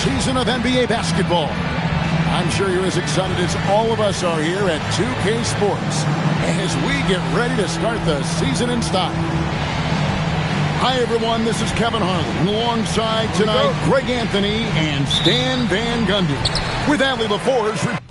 season of NBA basketball. I'm sure you're as excited as all of us are here at 2K Sports as we get ready to start the season in style. Hi, everyone. This is Kevin Harlan. Alongside tonight, Greg Anthony and Stan Van Gundy. With Allie LaForge.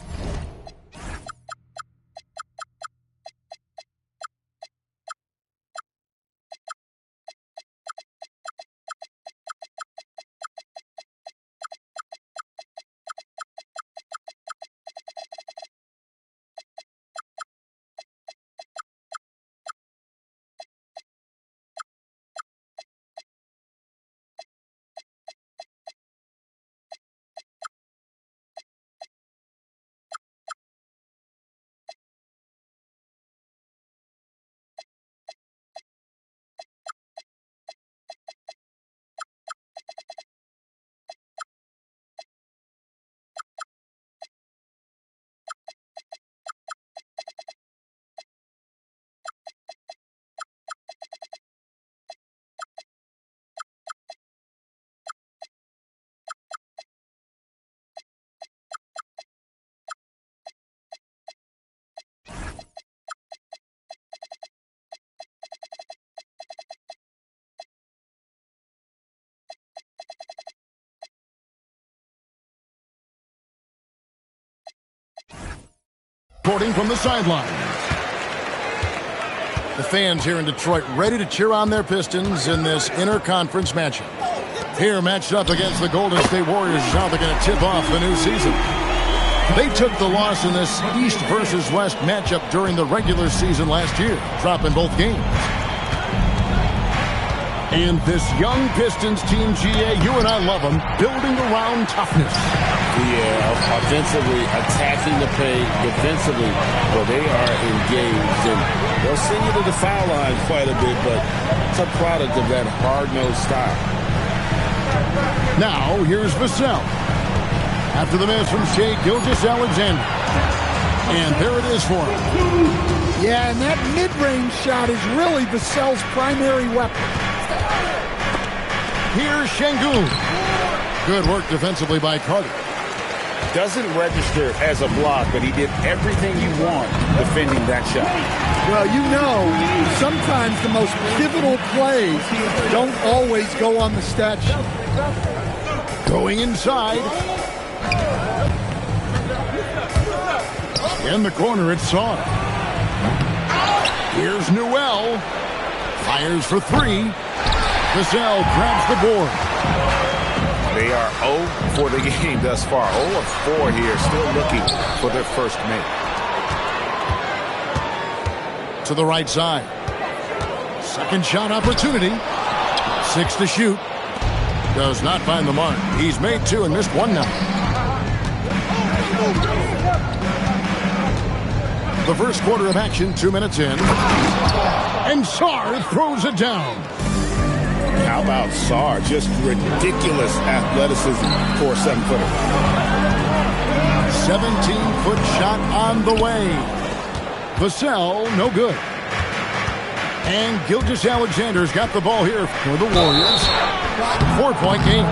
Reporting from the sidelines. The fans here in Detroit ready to cheer on their Pistons in this interconference matchup. Here matched up against the Golden State Warriors is how they're going to tip off the new season. They took the loss in this East versus West matchup during the regular season last year, dropping both games. And this young Pistons team, GA, you and I love them, building around toughness. Yeah, offensively, attacking the paint, defensively, well, they are engaged. And they'll send you to the foul line quite a bit, but it's a product of that hard-nosed style. Now, here's Vassell. After the miss from Shai Gilgeous-Alexander. And there it is for him. Yeah, and that mid-range shot is really Vassell's primary weapon. Here's Şengün. Good work defensively by Carter. Doesn't register as a block, but he did everything you want defending that shot. Well, you know, sometimes the most pivotal plays don't always go on the stat sheet. Going inside. In the corner, it's Saw. Here's Newell. Fires for three. Vassell grabs the board. They are 0 for the game thus far. 0 of 4 here, still looking for their first make. To the right side. Second shot opportunity. 6 to shoot. Does not find the mark. He's made 2 and missed 1 now. The first quarter of action, 2 minutes in. And Sarr throws it down. How about Sarr? Just ridiculous athleticism for a 7-footer. 17-foot shot on the way. Vassell, no good. And Gilgeous-Alexander's got the ball here for the Warriors. 4-point game.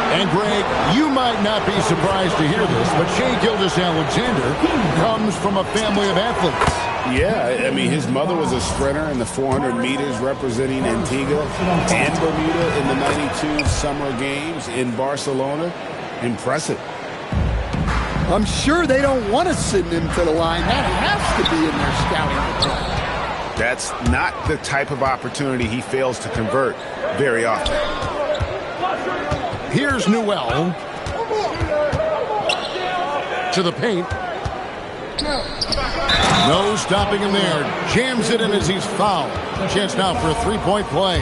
And Greg, you might not be surprised to hear this, but Shai Gilgeous-Alexander comes from a family of athletes. Yeah, I mean, his mother was a sprinter in the 400 meters representing Antigua and Bermuda in the 92 Summer Games in Barcelona. Impressive. I'm sure they don't want to send him to the line. That has to be in their scouting report. That's not the type of opportunity he fails to convert very often. Here's Newell. To the paint. No stopping him there. Jams it in as he's fouled. Chance now for a three-point play.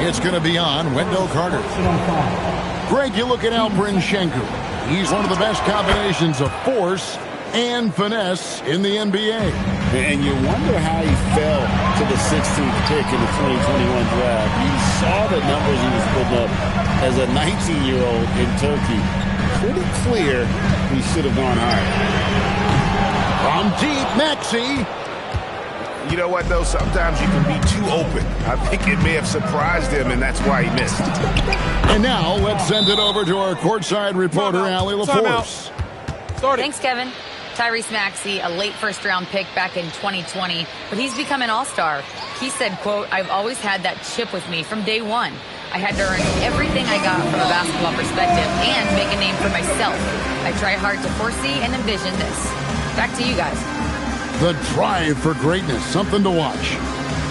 It's going to be on Wendell Carter. Greg, you look at Alperen Şengün. He's one of the best combinations of force and finesse in the NBA. And you wonder how he fell to the 16th pick in the 2021 draft. You saw the numbers he was putting up as a 19-year-old in Turkey. Pretty clear he should have gone higher. From deep, Maxey. You know what, though? Sometimes you can be too open. I think it may have surprised him, and that's why he missed. And now let's send it over to our courtside reporter, Allie LaForce. Thanks, Kevin. Tyrese Maxey, a late first-round pick back in 2020, but he's become an all-star. He said, quote, "I've always had that chip with me from day one. I had to earn everything I got from a basketball perspective and make a name for myself. I try hard to foresee and envision this." Back to you guys. The drive for greatness, something to watch.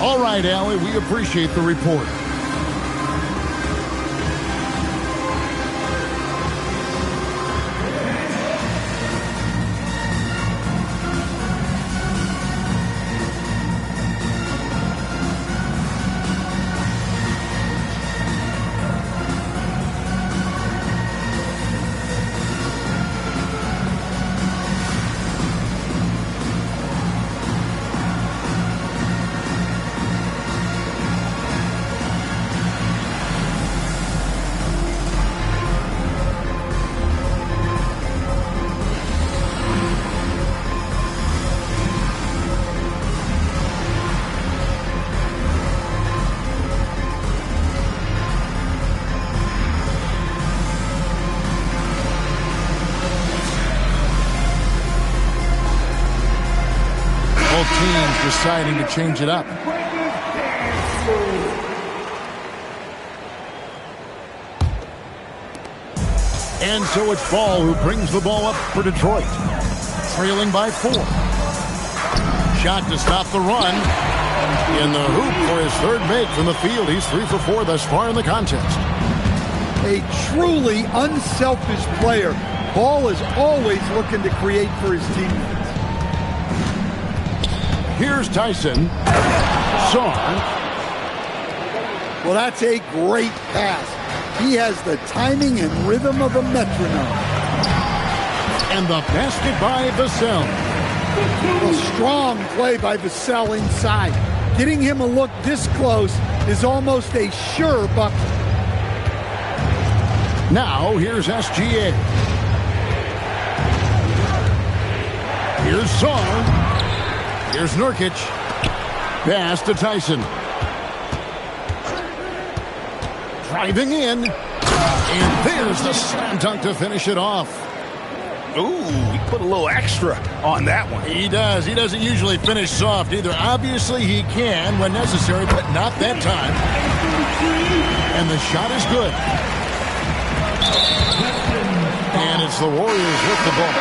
All right, Allie, we appreciate the report. Teams deciding to change it up. And so it's Ball who brings the ball up for Detroit. Trailing by 4. Shot to stop the run. In the hoop for his third make from the field. He's 3 for 4 thus far in the contest. A truly unselfish player. Ball is always looking to create for his teammates. Here's Tyson. Saar. Well, that's a great pass. He has the timing and rhythm of a metronome. And the basket by Vassell. A strong play by Vassell inside. Getting him a look this close is almost a sure bucket. Now, here's SGA. Here's Saar. Here's Nurkic. Pass to Tyson. Driving in. And there's the slam dunk to finish it off. Ooh, he put a little extra on that one. He does. He doesn't usually finish soft either. Obviously, he can when necessary, but not that time. And the shot is good. And it's the Warriors with the ball.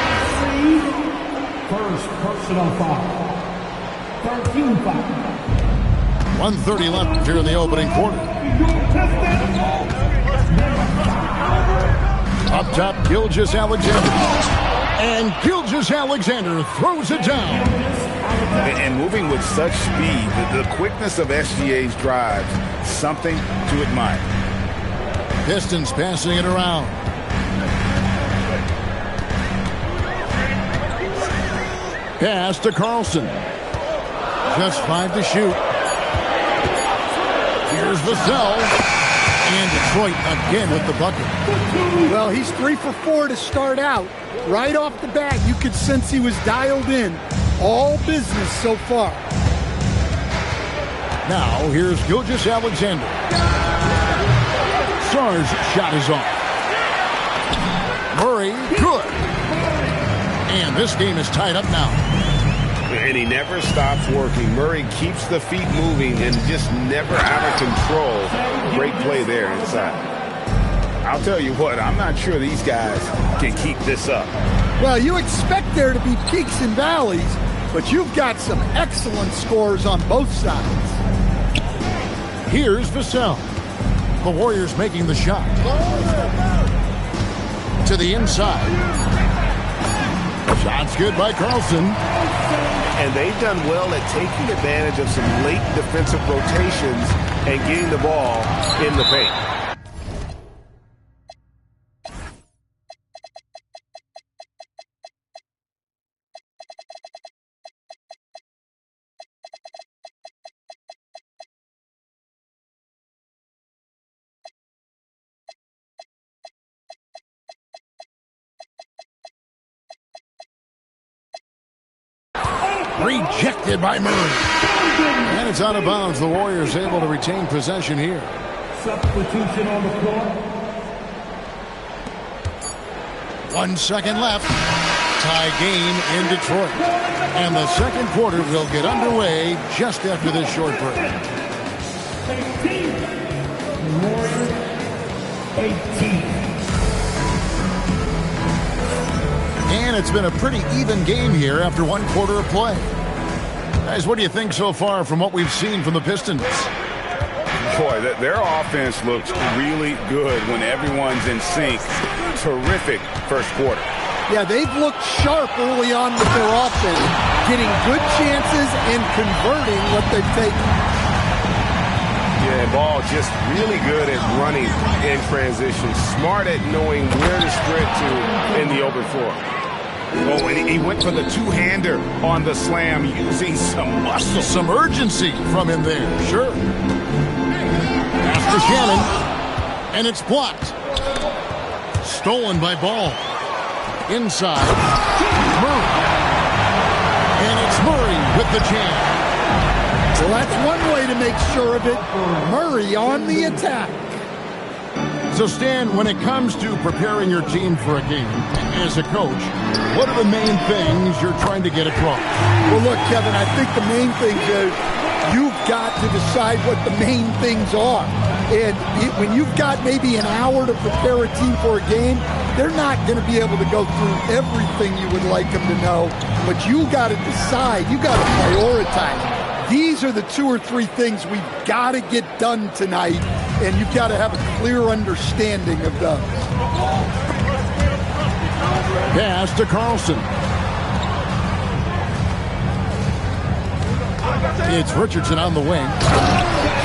First personal foul. 13 foul. 1:30 left here in the opening quarter. Up top, Gilgeous-Alexander. And Gilgeous-Alexander throws it down. And moving with such speed, the quickness of SGA's drives, something to admire. Pistons passing it around. Pass to Carlson. Just 5 to shoot. Here's Vassell. And Detroit again with the bucket. Well, he's 3 for 4 to start out. Right off the bat, you could sense he was dialed in. All business so far. Now, here's Gilgeous-Alexander. Saar's shot is off. Murray, good. And this game is tied up now. And he never stops working. Murray keeps the feet moving and just never out of control. Great play there inside. I'll tell you what, I'm not sure these guys can keep this up. Well, you expect there to be peaks and valleys, but you've got some excellent scores on both sides. Here's Vassell. The Warriors making the shot. To the inside. Shot's good by Carlson. And they've done well at taking advantage of some late defensive rotations and getting the ball in the paint. Rejected by Murray. And it's out of bounds. The Warriors able to retain possession here. Substitution on the floor. 1 second left. Tie game in Detroit. And the second quarter will get underway just after this short break. 18. Warriors 18. And it's been a pretty even game here after 1 quarter of play. Guys, what do you think so far from what we've seen from the Pistons? Boy, their offense looks really good when everyone's in sync. Terrific first quarter. Yeah, they've looked sharp early on with their offense, getting good chances and converting what they've taken. Yeah, Ball just really good at running in transition. Smart at knowing where to sprint to in the open floor. Oh, and he went for the two-hander on the slam using some muscle. Some urgency from him there, sure. Pass to Shannon, and it's blocked. Stolen by Ball. Inside, Murray. And it's Murray with the jam. Well, that's one way to make sure of it. Murray on the attack. So, Stan, when it comes to preparing your team for a game, as a coach, what are the main things you're trying to get across? Well, look, Kevin, I think the main thing is you've got to decide what the main things are. And when you've got maybe an hour to prepare a team for a game, they're not going to be able to go through everything you would like them to know. But you got to decide. You got to prioritize. These are the 2 or 3 things we've got to get done tonight, and you've got to have a clear understanding of those. Pass to Carlson. It's Richardson on the wing.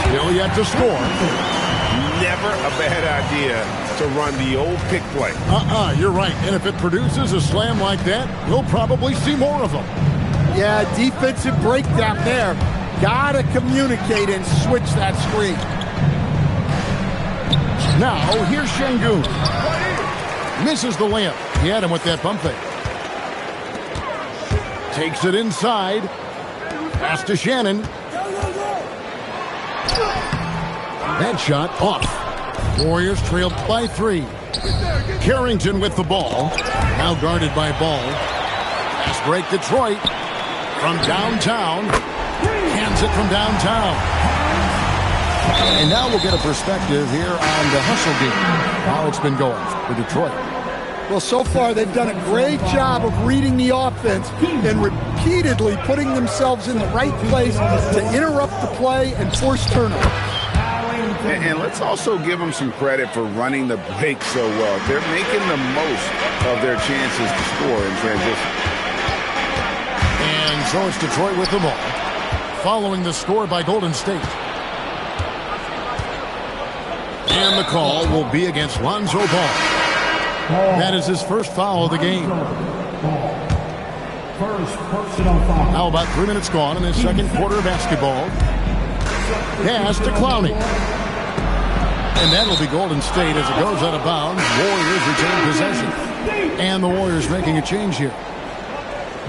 Still yet to score. Never a bad idea to run the old pick play. You're right. And if it produces a slam like that, we'll probably see more of them. Yeah, defensive breakdown there. Gotta communicate and switch that screen. Now, here's Şengün. Misses the layup. He had him with that bump fake. Takes it inside. Pass to Shannon. That shot off. Warriors trailed by 3. Carrington with the ball. Now guarded by Ball. Pass break Detroit. From downtown. Hands it from downtown. And now we'll get a perspective here on the hustle game. How it's been going for Detroit. Well, so far they've done a great job of reading the offense and repeatedly putting themselves in the right place to interrupt the play and force turnovers. And let's also give them some credit for running the break so well. They're making the most of their chances to score in transition. And so it's Detroit with the ball, following the score by Golden State. And the call will be against Lonzo Ball. That is his first foul of the game. First personal foul. Now about 3 minutes gone in his second quarter of basketball. Pass to Clowney. And that'll be Golden State as it goes out of bounds. Warriors retain possession. And the Warriors making a change here.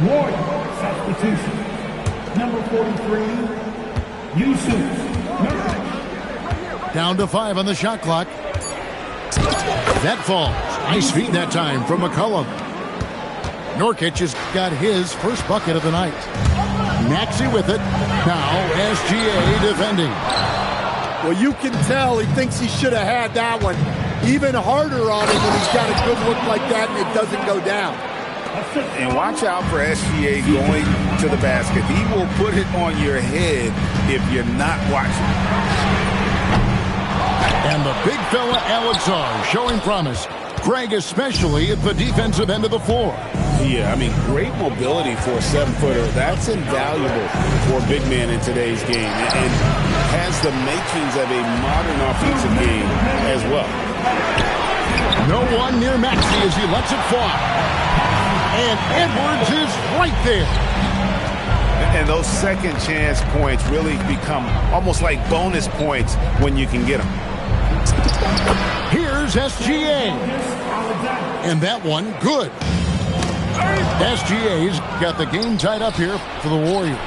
Warriors substitution. Number 43, Yusuf. Down to 5 on the shot clock. That falls. Nice feed that time from McCollum. Nurkic has got his first bucket of the night. Maxey with it. Now SGA defending. Well, you can tell he thinks he should have had that one. Even harder on him when he's got a good look like that and it doesn't go down. And watch out for SGA going to the basket. He will put it on your head if you're not watching. And the big fella Alex R showing promise. Greg especially at the defensive end of the floor. Yeah, I mean, great mobility for a 7-footer. That's invaluable for a big man in today's game. And has the makings of a modern offensive game as well. No one near Maxey as he lets it fly. And Edwards is right there. And those second chance points really become almost like bonus points when you can get them. Here's SGA. And that one, good. SGA's got the game tied up here for the Warriors.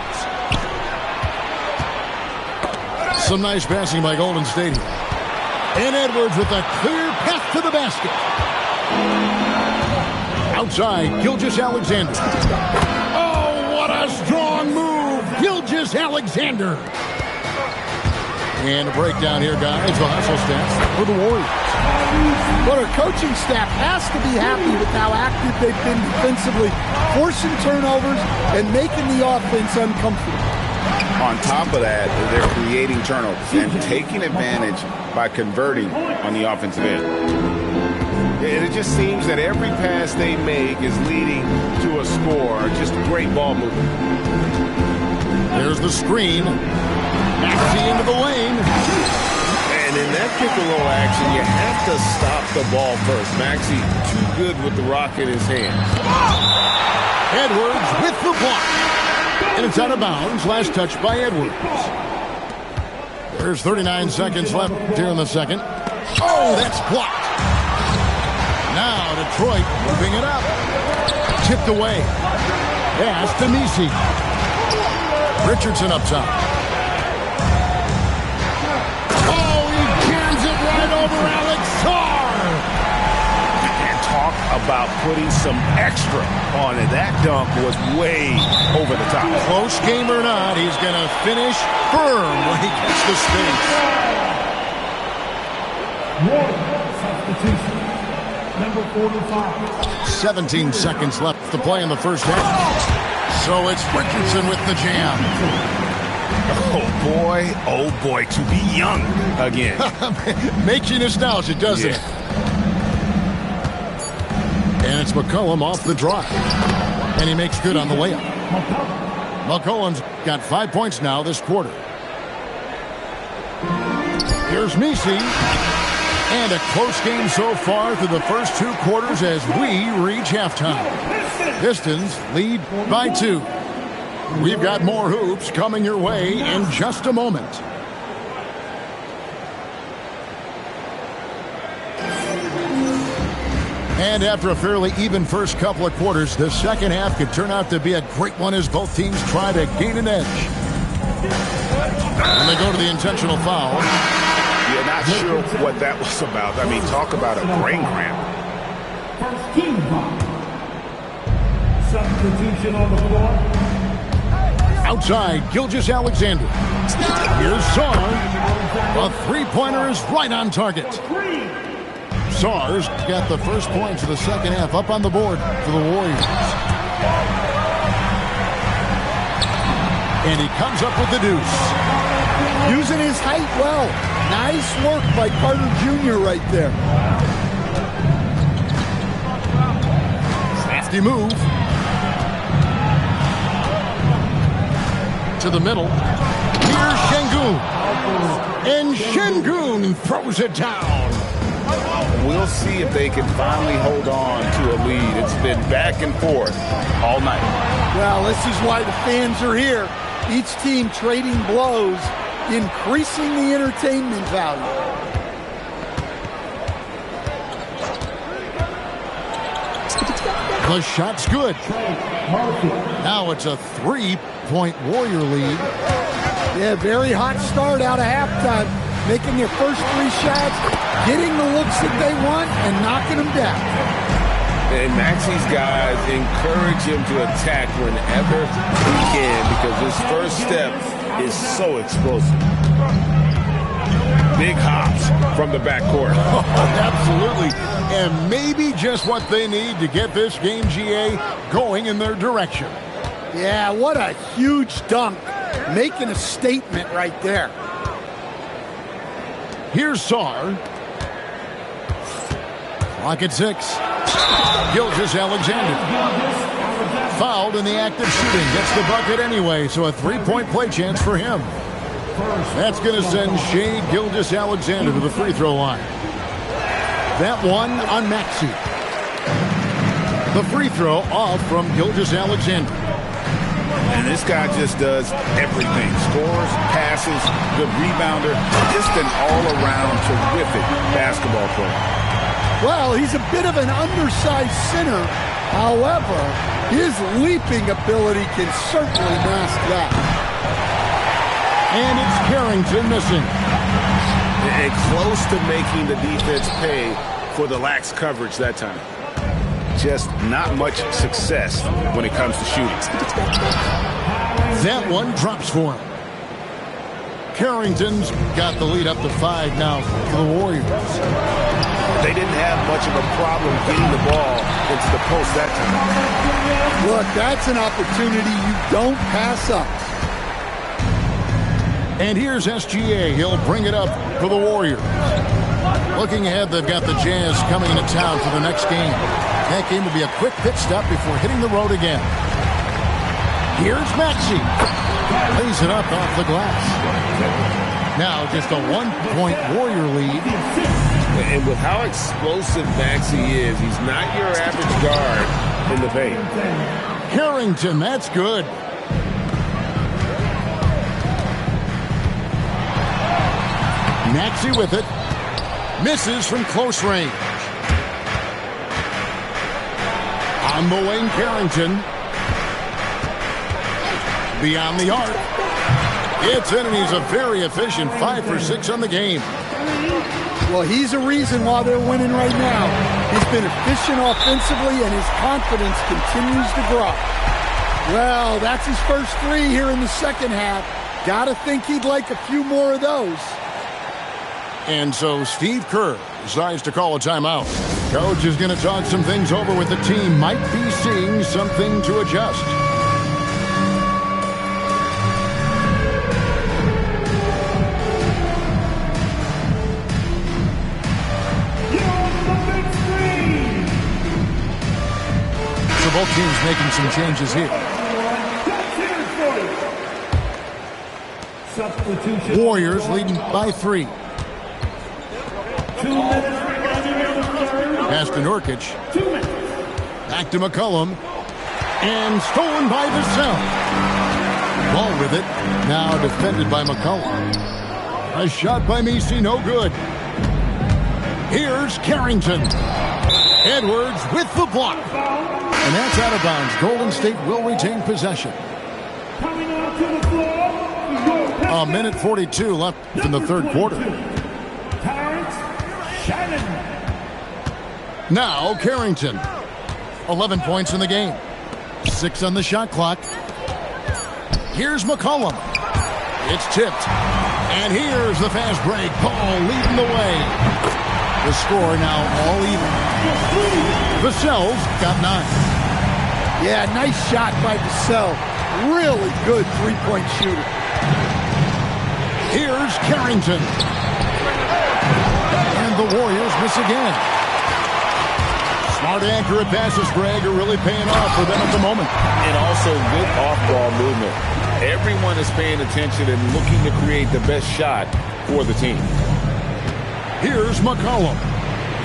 Some nice passing by Golden State here. And Edwards with a clear path to the basket. Outside, Gilgeous-Alexander. Oh, what a strong move. Gilgeous-Alexander. And a breakdown here, guys. The hustle staff for the Warriors. But our coaching staff has to be happy with how active they've been defensively, forcing turnovers and making the offense uncomfortable. On top of that, they're creating turnovers and taking advantage by converting on the offensive end. It just seems that every pass they make is leading to a score. Just great ball movement. There's the screen. Maxey into the lane. And in that pick-and-roll action, you have to stop the ball first. Maxey too good with the rock in his hands. Edwards with the block. And it's out of bounds. Last touch by Edwards. There's 39 seconds left here in the second. Oh, that's blocked. Now Detroit moving it up. Tipped away. Pass to Messi. Richardson up top. Oh, he jams it right over Alex Sarr. And talk about putting some extra on it. That dunk was way over the top. Close game or not, he's going to finish firm when he gets the space. Substitution. Number 45. 17 seconds left to play in the first half. So it's Richardson with the jam. Oh boy, to be young again. Makes you nostalgic, doesn't it? And it's McCollum off the drive. And he makes good on the layup. McCollum's got 5 points now this quarter. Here's Messi. And a close game so far through the first 2 quarters as we reach halftime. Pistons lead by 2. We've got more hoops coming your way in just a moment. And after a fairly even first couple of quarters, the second half could turn out to be a great one as both teams try to gain an edge. And they go to the intentional foul. You're not sure what that was about. I mean, talk about a brain cramp. First team foul. Substitution on the floor. Outside, Gilgeous-Alexander. Here's Sarr. A three-pointer is right on target. Sarr's got the first points of the second half up on the board for the Warriors. And he comes up with the deuce. Using his height well. Nice work by Carter Jr. right there. Crafty move. To the middle. Here's Şengün. And Şengün throws it down. We'll see if they can finally hold on to a lead. It's been back and forth all night. Well, this is why the fans are here. Each team trading blows, increasing the entertainment value. The shot's good. Now it's a 3-point Warrior lead. Yeah, very hot start out of halftime. Making their first 3 shots, getting the looks that they want, and knocking them down. And Maxey's guys encourage him to attack whenever he can because his first step is so explosive. Big hops from the backcourt. Absolutely. And maybe just what they need to get this game, GA, going in their direction. Yeah, what a huge dunk. Making a statement right there. Here's Sarr. Clock at 6. Gilgeous-Alexander. Fouled in the act of shooting. Gets the bucket anyway, so a 3-point play chance for him. That's going to send Shai Gilgeous-Alexander to the free throw line. That one on Maxey. The free throw off from Gilgeous-Alexander. And this guy just does everything. Scores, passes, good rebounder. Just an all-around terrific basketball player. Well, he's a bit of an undersized center. However, his leaping ability can certainly mask that. And it's Carrington missing. And close to making the defense pay for the lax coverage that time. Just not much success when it comes to shooting. That one drops for him. Carrington's got the lead up to 5 now for the Warriors. They didn't have much of a problem getting the ball into the post that time. Look, that's an opportunity you don't pass up. And here's SGA. He'll bring it up for the Warriors. Looking ahead, they've got the Jazz coming into town for the next game. That game will be a quick pit stop before hitting the road again. Here's Maxey. Lays it up off the glass. Now just a 1-point Warrior lead. And with how explosive Maxey is, he's not your average guard in the paint. Carrington, that's good. Maxey with it. Misses from close range. On the wing, Carrington. Beyond the arc. It's in, and he's a very efficient 5 for 6 on the game. Well, he's a reason why they're winning right now. He's been efficient offensively, and his confidence continues to grow. Well, that's his first 3 here in the second half. Gotta think he'd like a few more of those. And so Steve Kerr decides to call a timeout. Coach is going to talk some things over with the team. Might be seeing something to adjust. So both teams making some changes here. Warriors leading by 3. 2 minutes remaining in the third. Pass to Nurkic. 2 minutes. Back to McCollum. And stolen by Vassell. Ball with it. Now defended by McCollum. A shot by Messi, no good. Here's Carrington. Edwards with the block. And that's out of bounds. Golden State will retain possession. Coming out to the floor. A minute 42 left in the third quarter. Now Carrington. 11 points in the game. 6 on the shot clock. Here's McCollum. It's tipped. And here's the fast break. Paul leading the way. The score now all even. Vassell's got 9. Yeah, nice shot by Vassell. Really good three-point shooter. Here's Carrington. And the Warriors miss again. Smart, accurate passes, Greg, are really paying off for them at the moment. And also good off-ball movement. Everyone is paying attention and looking to create the best shot for the team. Here's McCollum.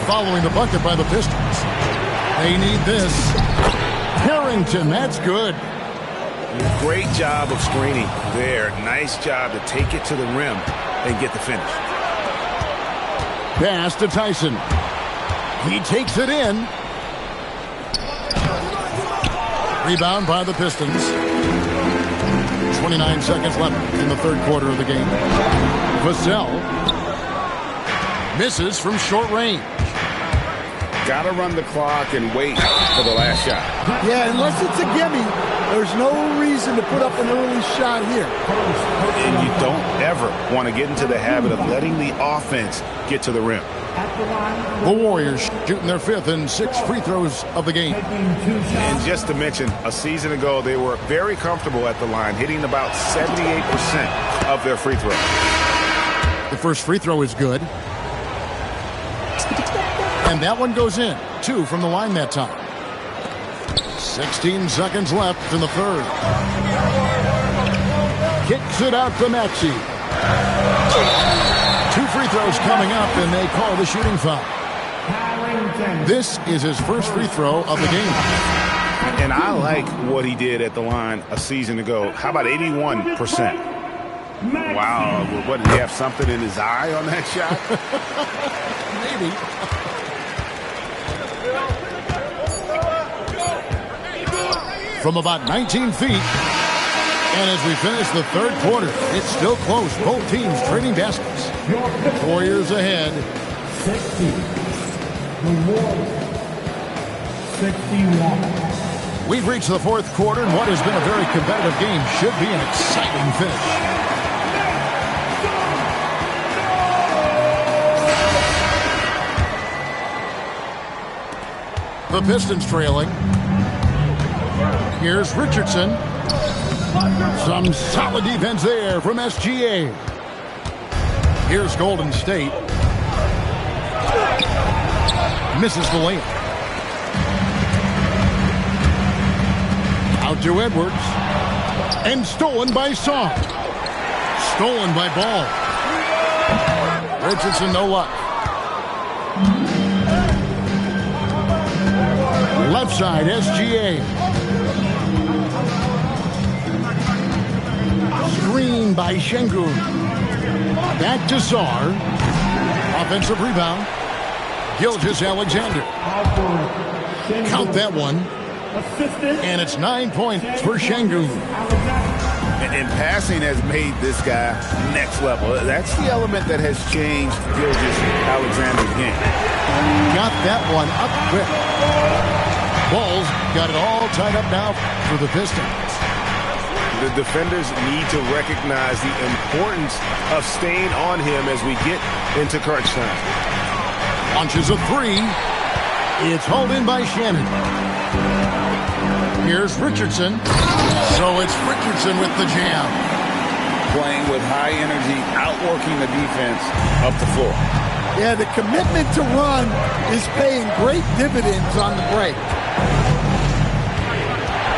Following the bucket by the Pistons. They need this. Carrington, that's good. Great job of screening there. Nice job to take it to the rim and get the finish. Pass to Tyson. He takes it in. Rebound by the Pistons. 29 seconds left in the third quarter of the game. Vassell misses from short range. Got to run the clock and wait for the last shot. Yeah, unless it's a gimme, there's no reason to put up an early shot here. And you don't ever want to get into the habit of letting the offense get to the rim. The Warriors shooting their 5th and 6th free throws of the game. And just to mention, a season ago, they were very comfortable at the line, hitting about 78% of their free throws. The first free throw is good. And that one goes in. 2 from the line that time. 16 seconds left in the third. Kicks it out to Maxey. 2 free throws coming up, and they call the shooting foul. This is his first free throw of the game. And I like what he did at the line a season ago. How about 81%? Wow. What, did he have something in his eye on that shot? Maybe. From about 19 feet. And as we finish the third quarter, it's still close. Both teams trading baskets. Warriors ahead. 60. The Warriors. 61. We've reached the fourth quarter, and what has been a very competitive game should be an exciting finish. The Pistons trailing. Here's Richardson. Some solid defense there from SGA. Here's Golden State. Misses the layup. Out to Edwards. And stolen by Song. Stolen by Ball. Richardson, no luck. Left side, SGA. Screen by Şengün. Back to Sarr. Offensive rebound. Gilgeous-Alexander. Count that one. And it's 9 points for Şengün. And passing has made this guy next level. That's the element that has changed Gilgeous-Alexander's game. Got that one up quick. Ball's got it all tied up now for the Pistons. The defenders need to recognize the importance of staying on him as we get into crunch time. Launches a three. It's hauled in by Shannon. Here's Richardson. So it's Richardson with the jam. Playing with high energy, outworking the defense up the floor. Yeah, the commitment to run is paying great dividends on the break.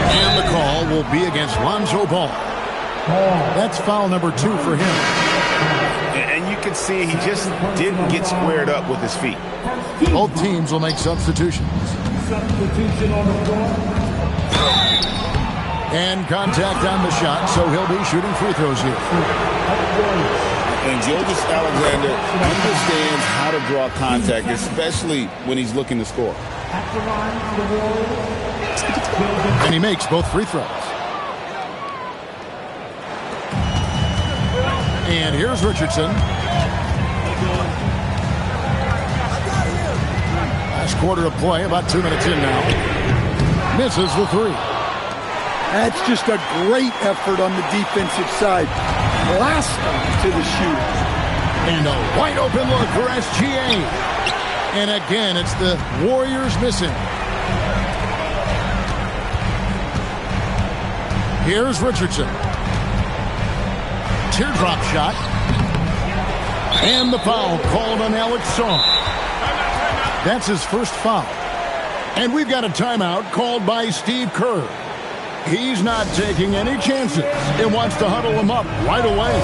And the call will be against Lonzo Ball. That's foul number 2 for him. And you can see he just didn't get squared up with his feet. Both teams will make substitutions. Substitution on the floor. And contact on the shot, so he'll be shooting free throws here. And Gilgeous-Alexander understands how to draw contact, especially when he's looking to score. At the line, the Warriors. And he makes both free throws. And here's Richardson. Last quarter of play, about 2 minutes in now. Misses the three. That's just a great effort on the defensive side. Blast to the shoot. And a wide open look for SGA. And again, it's the Warriors missing. Here's Richardson. Teardrop shot. And the foul called on Alex Song. That's his first foul. And we've got a timeout called by Steve Kerr. He's not taking any chances and wants to huddle him up right away.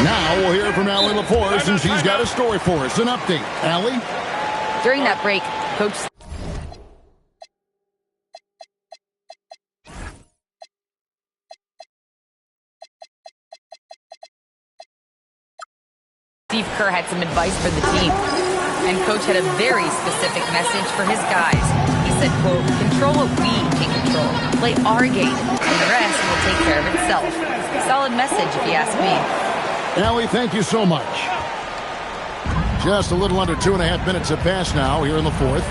Now we'll hear from Allie LaForce, and she's got a story for us. An update. Allie? During that break, Coach Steve Kerr had some advice for the team. And Coach had a very specific message for his guys. He said, quote, control what we can control. Play our game, and the rest will take care of itself. Solid message, if you ask me. Allie, thank you so much. Just a little under 2.5 minutes have passed now here in the fourth.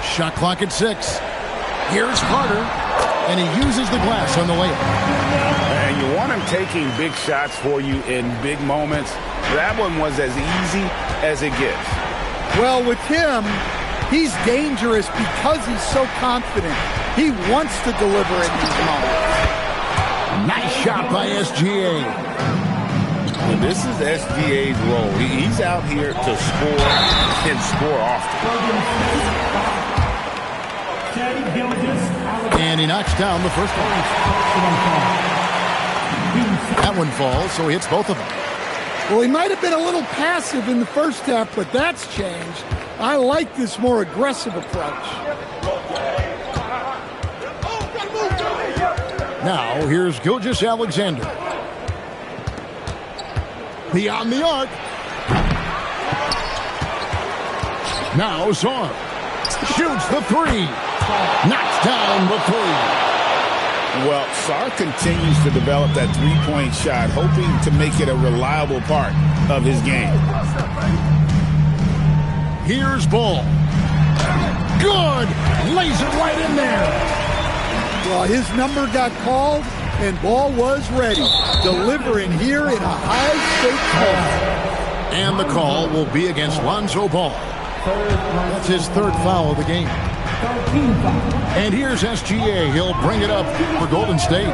Shot clock at 6. Here's Carter, and he uses the glass on the layup. And you want him taking big shots for you in big moments. That one was as easy as it gets. Well, with him, he's dangerous because he's so confident. He wants to deliver in these moments. Nice shot by SGA. Well, this is SGA's role. He's out here to score and score often. And he knocks down the first one. That one falls, so he hits both of them. Well, he might have been a little passive in the first half, but that's changed. I like this more aggressive approach. Now, here's Gilgeous Alexander. Beyond the arc. Now, Zorn shoots the three. Knocks down the three. Well, Sarr continues to develop that three-point shot, hoping to make it a reliable part of his game. Here's Ball. Good! Lays it right in there. Well, his number got called, and Ball was ready, delivering here in a high-stakes moment. And the call will be against Lonzo Ball. That's his third foul of the game. And here's SGA. He'll bring it up for Golden State.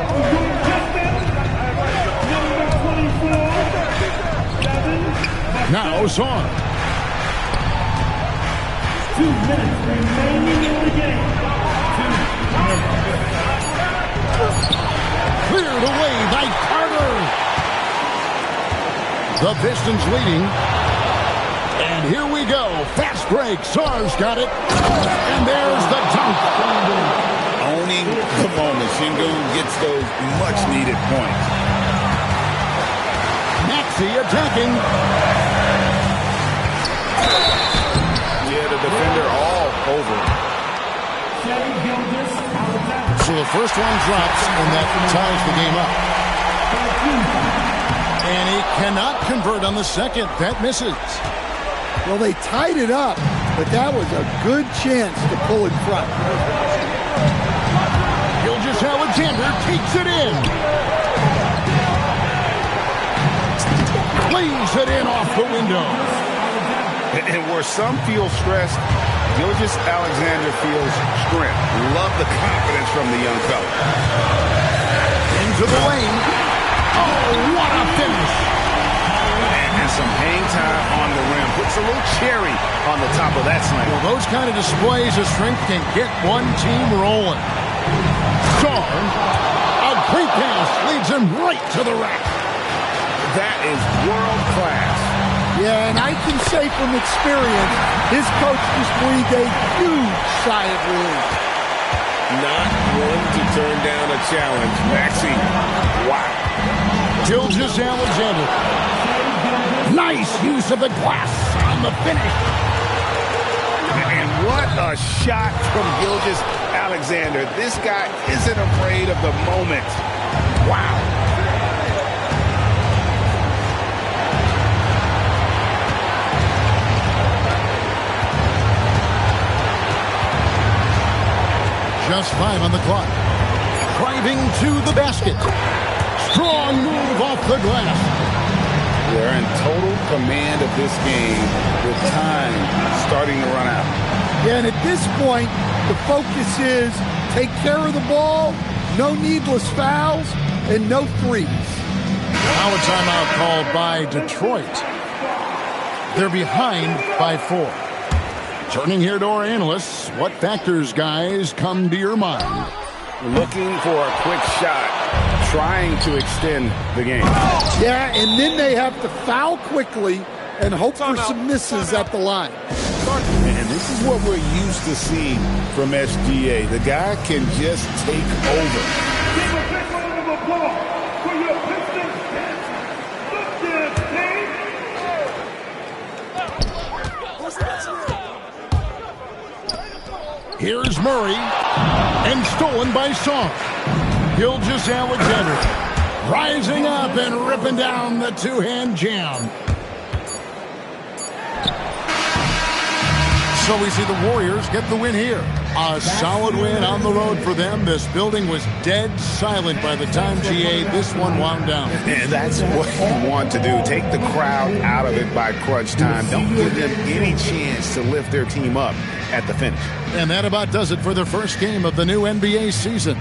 Now Zorn. 2 minutes remaining in the game. 2 minutes. Cleared away by Carter. The Pistons leading. And here we go. Fast break. Sarr's got it. And there's the dunk. Owning the moment. Sengun gets those much-needed points. Maxey attacking. Yeah, the defender all over. So the first one drops, and that ties the game up. And he cannot convert on the second. That misses. Well, they tied it up, but that was a good chance to pull in front. Gilgeous Alexander takes it in. Lays it in off the window. And where some feel stressed, Gilgeous Alexander feels strength. Love the confidence from the young fella. Into the lane. Oh, what a finish. And some hang time on the rim. Puts a little cherry on the top of that slam. Well, those kind of displays of strength can get one team rolling. Zorn, a great pass leads him right to the rack. That is world class. Yeah, and I can say from experience, his coach just breathed a huge sigh of relief. Not one to turn down a challenge. Maxey, wow. Gilgeous Alexander. Nice use of the glass on the finish. And what a shot from Gilgeous Alexander. This guy isn't afraid of the moment. Wow. Just 5 on the clock. Driving to the basket. Strong move off the glass. They're in total command of this game with time starting to run out. Yeah, and at this point, the focus is take care of the ball, no needless fouls, and no threes. Now a timeout called by Detroit. They're behind by 4. Turning here to our analysts, what factors, guys, come to your mind? Looking for a quick shot, trying to extend the game. Yeah, and then they have to foul quickly and hope for some misses at the line. And this is what we're used to seeing from SGA. The guy can just take over. Give a big round of applause for your Pistons dance. Look there, Dave. Here's Murray, and stolen by Sarr. Gilgeous Alexander rising up and ripping down the two-hand jam. So we see the Warriors get the win here. A solid win on the road for them. This building was dead silent by the time, GA, this one wound down. And that's what you want to do. Take the crowd out of it by crunch time. Don't give them any chance to lift their team up at the finish. And that about does it for the first game of the new NBA season.